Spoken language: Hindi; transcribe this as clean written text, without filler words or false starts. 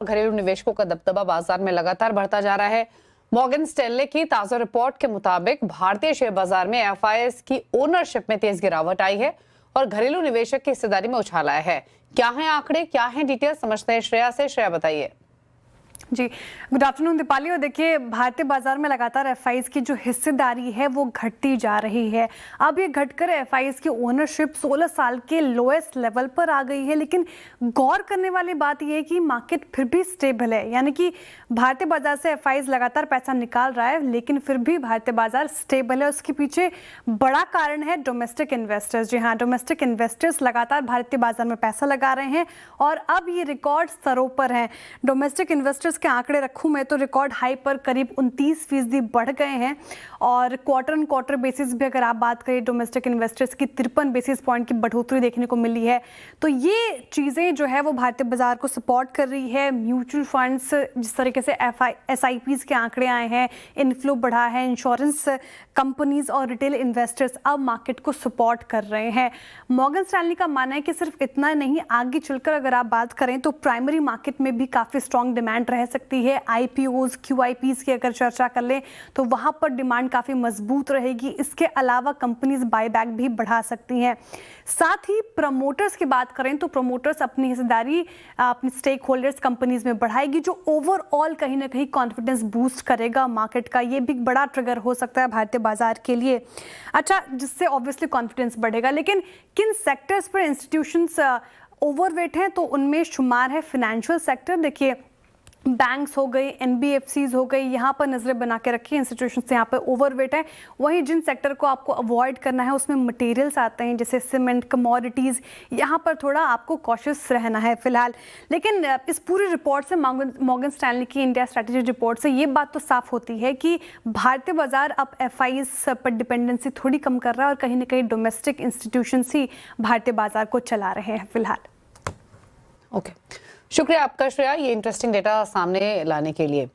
घरेलू निवेशकों का दबदबा बाजार में लगातार बढ़ता जा रहा है। मॉर्गन स्टैनले की ताजा रिपोर्ट के मुताबिक भारतीय शेयर बाजार में एफआईएस की ओनरशिप में तेज गिरावट आई है और घरेलू निवेशक की हिस्सेदारी में उछाल आया है। क्या है आंकड़े, क्या है डिटेल, समझते हैं श्रेया से। श्रेया बताइए। जी, गुड आफ्टरनून दीपाली। और देखिए, भारतीय बाजार में लगातार एफआईएस की जो हिस्सेदारी है वो घटती जा रही है। अब ये घटकर एफआईएस की ओनरशिप 16 साल के लोएस्ट लेवल पर आ गई है। लेकिन गौर करने वाली बात यह है कि मार्केट फिर भी स्टेबल है, यानी कि भारतीय बाजार से एफआईएस लगातार पैसा निकाल रहा है, लेकिन फिर भी भारतीय बाजार स्टेबल है। उसके पीछे बड़ा कारण है डोमेस्टिक इन्वेस्टर्स। जी हाँ, डोमेस्टिक इन्वेस्टर्स लगातार भारतीय बाजार में पैसा लगा रहे हैं और अब ये रिकॉर्ड स्तरों पर हैं। डोमेस्टिक इन्वेस्टर्स के आंकड़े रखूं मैं तो रिकॉर्ड हाई पर करीब 29% बढ़ गए हैं और क्वार्टर ऑन क्वार्टर बेसिस भी अगर आप बात करें डोमेस्टिक इन्वेस्टर्स की 53 बेसिस पॉइंट की बढ़ोतरी देखने को मिली है। तो ये चीज़ें जो है वो भारतीय बाजार को सपोर्ट कर रही है। म्यूचुअल फंड्स, जिस तरीके से SIPs के आंकड़े आए हैं, इनफ्लो बढ़ा है, इंश्योरेंस कंपनीज और रिटेल इन्वेस्टर्स अब मार्केट को सपोर्ट कर रहे हैं। मॉर्गन स्टैनली का मानना है कि सिर्फ इतना नहीं, आगे चलकर अगर आप बात करें तो प्राइमरी मार्केट में भी काफ़ी स्ट्रॉन्ग डिमांड रह सकती है। IPOs, QIPs की अगर चर्चा कर लें तो वहां पर डिमांड काफ़ी मजबूत रहेगी। इसके अलावा कंपनीज बायबैक भी बढ़ा सकती हैं। साथ ही प्रमोटर्स की बात करें तो प्रमोटर्स अपनी हिस्सेदारी अपनी स्टेक होल्डर्स कंपनीज में बढ़ाएगी, जो ओवरऑल कहीं ना कहीं कॉन्फिडेंस बूस्ट करेगा मार्केट का। ये भी बड़ा ट्रिगर हो सकता है भारतीय बाजार के लिए। अच्छा, जिससे ऑब्वियसली कॉन्फिडेंस बढ़ेगा। लेकिन किन सेक्टर्स पर इंस्टीट्यूशंस ओवरवेट हैं तो उनमें शुमार है फाइनेंशियल सेक्टर। देखिए, बैंक्स हो गई, NBFCs हो गई, यहाँ पर नज़रें बना के रखिए। इंस्टीट्यूशंस यहाँ पर ओवरवेट है। वहीं जिन सेक्टर को आपको अवॉइड करना है उसमें मटेरियल्स आते हैं, जैसे सीमेंट, कमोडिटीज़, यहाँ पर थोड़ा आपको कॉशियस रहना है फिलहाल। लेकिन इस पूरी रिपोर्ट से, मॉर्गन स्टैनली की इंडिया स्ट्रैटेजी रिपोर्ट से ये बात तो साफ होती है कि भारतीय बाजार अब FIs पर डिपेंडेंसी थोड़ी कम कर रहा है और कहीं ना कहीं डोमेस्टिक इंस्टीट्यूशंस ही भारतीय बाजार को चला रहे हैं फिलहाल। ओके, शुक्रिया आपका श्रेया, ये इंटरेस्टिंग डेटा सामने लाने के लिए।